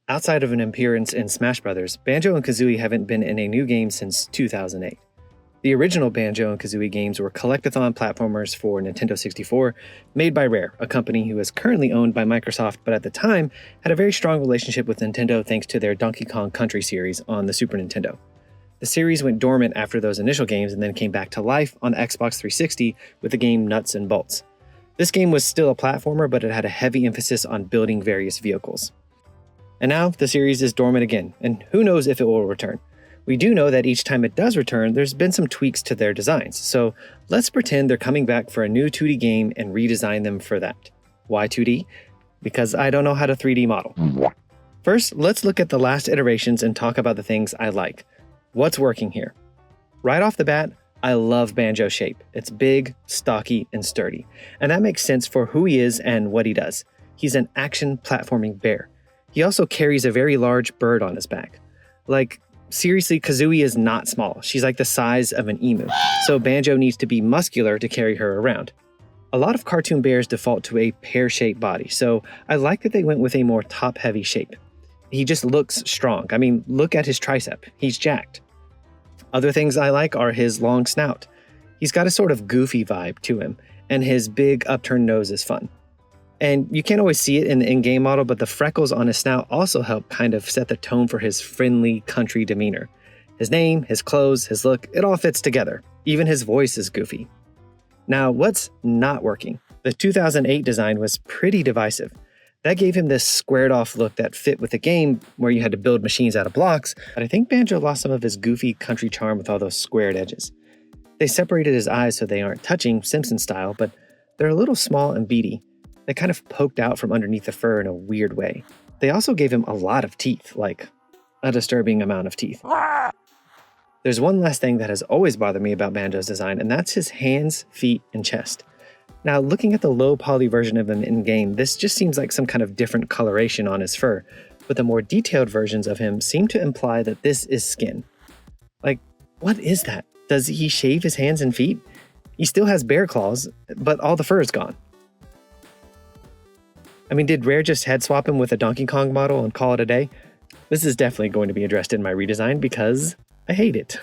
Outside of an appearance in Smash Bros., Banjo and Kazooie haven't been in a new game since 2008. The original Banjo and Kazooie games were collectathon platformers for Nintendo 64, made by Rare, a company who is currently owned by Microsoft, but at the time had a very strong relationship with Nintendo thanks to their Donkey Kong Country series on the Super Nintendo. The series went dormant after those initial games and then came back to life on the Xbox 360 with the game Nuts and Bolts. This game was still a platformer, but it had a heavy emphasis on building various vehicles. And now the series is dormant again, and who knows if it will return. We do know that each time it does return, there's been some tweaks to their designs, so let's pretend they're coming back for a new 2D game and redesign them for that. Why 2D? Because I don't know how to 3D model. First, let's look at the last iterations and talk about the things I like. What's working here? Right off the bat, I love Banjo's shape. It's big, stocky, and sturdy, and that makes sense for who he is and what he does. He's an action platforming bear. He also carries a very large bird on his back. Like, seriously, Kazooie is not small. She's like the size of an emu, so Banjo needs to be muscular to carry her around. A lot of cartoon bears default to a pear-shaped body, so I like that they went with a more top-heavy shape. He just looks strong. I mean, look at his tricep. He's jacked. Other things I like are his long snout. He's got a sort of goofy vibe to him, and his big upturned nose is fun. And you can't always see it in the in-game model, but the freckles on his snout also help kind of set the tone for his friendly country demeanor. His name, his clothes, his look, it all fits together. Even his voice is goofy. Now, what's not working? The 2008 design was pretty divisive. That gave him this squared-off look that fit with the game where you had to build machines out of blocks, but I think Banjo lost some of his goofy country charm with all those squared edges. They separated his eyes so they aren't touching Simpson style, but they're a little small and beady. They kind of poked out from underneath the fur in a weird way. They also gave him a lot of teeth, like a disturbing amount of teeth. There's one last thing that has always bothered me about Banjo's design, and that's his hands, feet, and chest. Now, looking at the low poly version of him in-game, this just seems like some kind of different coloration on his fur, but the more detailed versions of him seem to imply that this is skin. Like, what is that? Does he shave his hands and feet? He still has bear claws, but all the fur is gone. I mean, did Rare just head swap him with a Donkey Kong model and call it a day? This is definitely going to be addressed in my redesign because I hate it.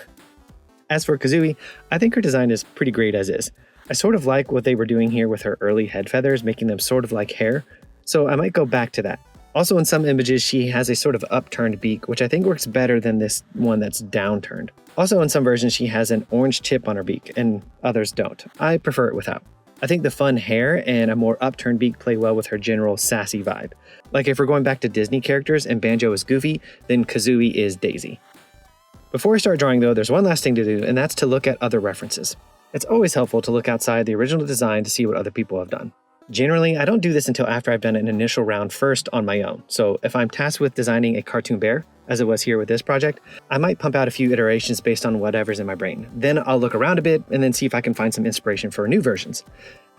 As for Kazooie, I think her design is pretty great as is. I sort of like what they were doing here with her early head feathers, making them sort of like hair, so I might go back to that. Also, in some images, she has a sort of upturned beak, which I think works better than this one that's downturned. Also, in some versions, she has an orange tip on her beak, and others don't. I prefer it without. I think the fun hair and a more upturned beak play well with her general sassy vibe. Like if we're going back to Disney characters and Banjo is Goofy, then Kazooie is Daisy. Before I start drawing though, there's one last thing to do, and that's to look at other references. It's always helpful to look outside the original design to see what other people have done. Generally, I don't do this until after I've done an initial round first on my own, so if I'm tasked with designing a cartoon bear, as it was here with this project, I might pump out a few iterations based on whatever's in my brain. Then I'll look around a bit and then see if I can find some inspiration for new versions.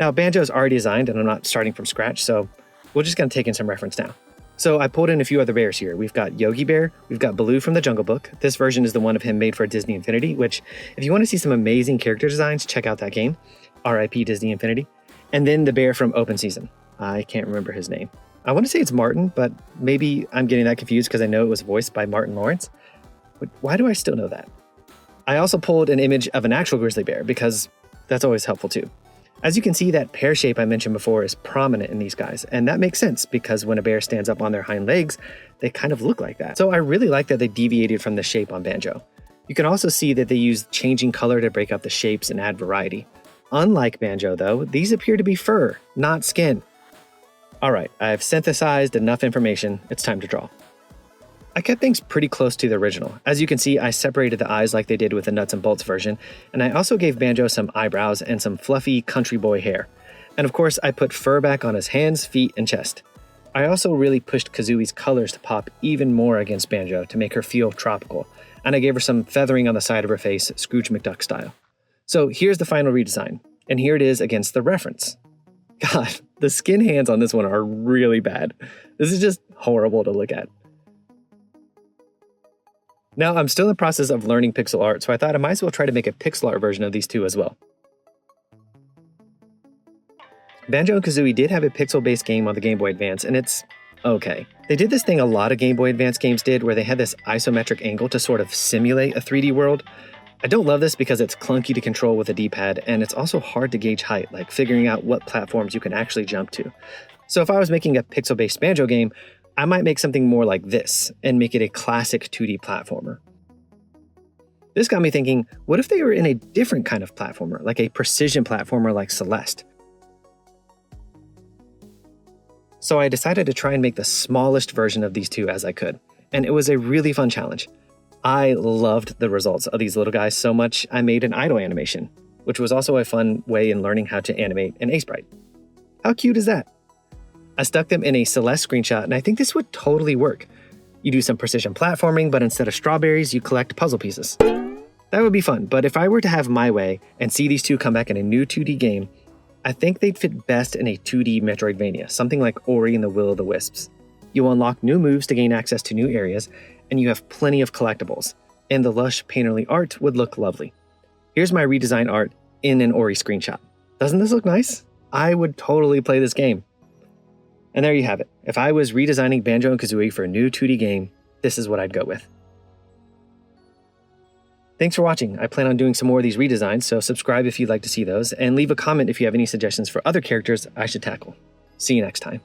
Now, Banjo is already designed and I'm not starting from scratch, so we're just going to take in some reference now. So I pulled in a few other bears here. We've got Yogi Bear, we've got Baloo from the Jungle Book. This version is the one of him made for Disney Infinity, which if you want to see some amazing character designs, check out that game, RIP Disney Infinity. And then the bear from Open Season. I can't remember his name. I want to say it's Martin, but maybe I'm getting that confused because I know it was voiced by Martin Lawrence. But why do I still know that? I also pulled an image of an actual grizzly bear because that's always helpful too. As you can see, that pear shape I mentioned before is prominent in these guys, and that makes sense because when a bear stands up on their hind legs, they kind of look like that. So I really like that they deviated from the shape on Banjo. You can also see that they used changing color to break up the shapes and add variety. Unlike Banjo though, these appear to be fur, not skin. Alright, I've synthesized enough information, it's time to draw. I kept things pretty close to the original. As you can see, I separated the eyes like they did with the Nuts and Bolts version, and I also gave Banjo some eyebrows and some fluffy country boy hair. And of course, I put fur back on his hands, feet, and chest. I also really pushed Kazooie's colors to pop even more against Banjo to make her feel tropical, and I gave her some feathering on the side of her face, Scrooge McDuck style. So here's the final redesign, and here it is against the reference. God, the skin hands on this one are really bad. This is just horrible to look at. Now, I'm still in the process of learning pixel art, so I thought I might as well try to make a pixel art version of these two as well. Banjo and Kazooie did have a pixel-based game on the Game Boy Advance, and it's Okay. They did this thing a lot of Game Boy Advance games did where they had this isometric angle to sort of simulate a 3D world. I don't love this because it's clunky to control with a D-pad, and it's also hard to gauge height, like figuring out what platforms you can actually jump to. So if I was making a pixel-based Banjo game, I might make something more like this, and make it a classic 2D platformer. This got me thinking, what if they were in a different kind of platformer, like a precision platformer like Celeste? So I decided to try and make the smallest version of these two as I could, and it was a really fun challenge. I loved the results of these little guys so much I made an idle animation, which was also a fun way in learning how to animate an A-sprite. How cute is that? I stuck them in a Celeste screenshot, and I think this would totally work. You do some precision platforming, but instead of strawberries, you collect puzzle pieces. That would be fun, but if I were to have my way and see these two come back in a new 2D game, I think they'd fit best in a 2D Metroidvania, something like Ori and the Will of the Wisps. You unlock new moves to gain access to new areas, and you have plenty of collectibles, and the lush painterly art would look lovely. Here's my redesigned art in an Ori screenshot. Doesn't this look nice? I would totally play this game. And there you have it. If I was redesigning Banjo and Kazooie for a new 2D game, this is what I'd go with. Thanks for watching. I plan on doing some more of these redesigns, so subscribe if you'd like to see those, and leave a comment if you have any suggestions for other characters I should tackle. See you next time.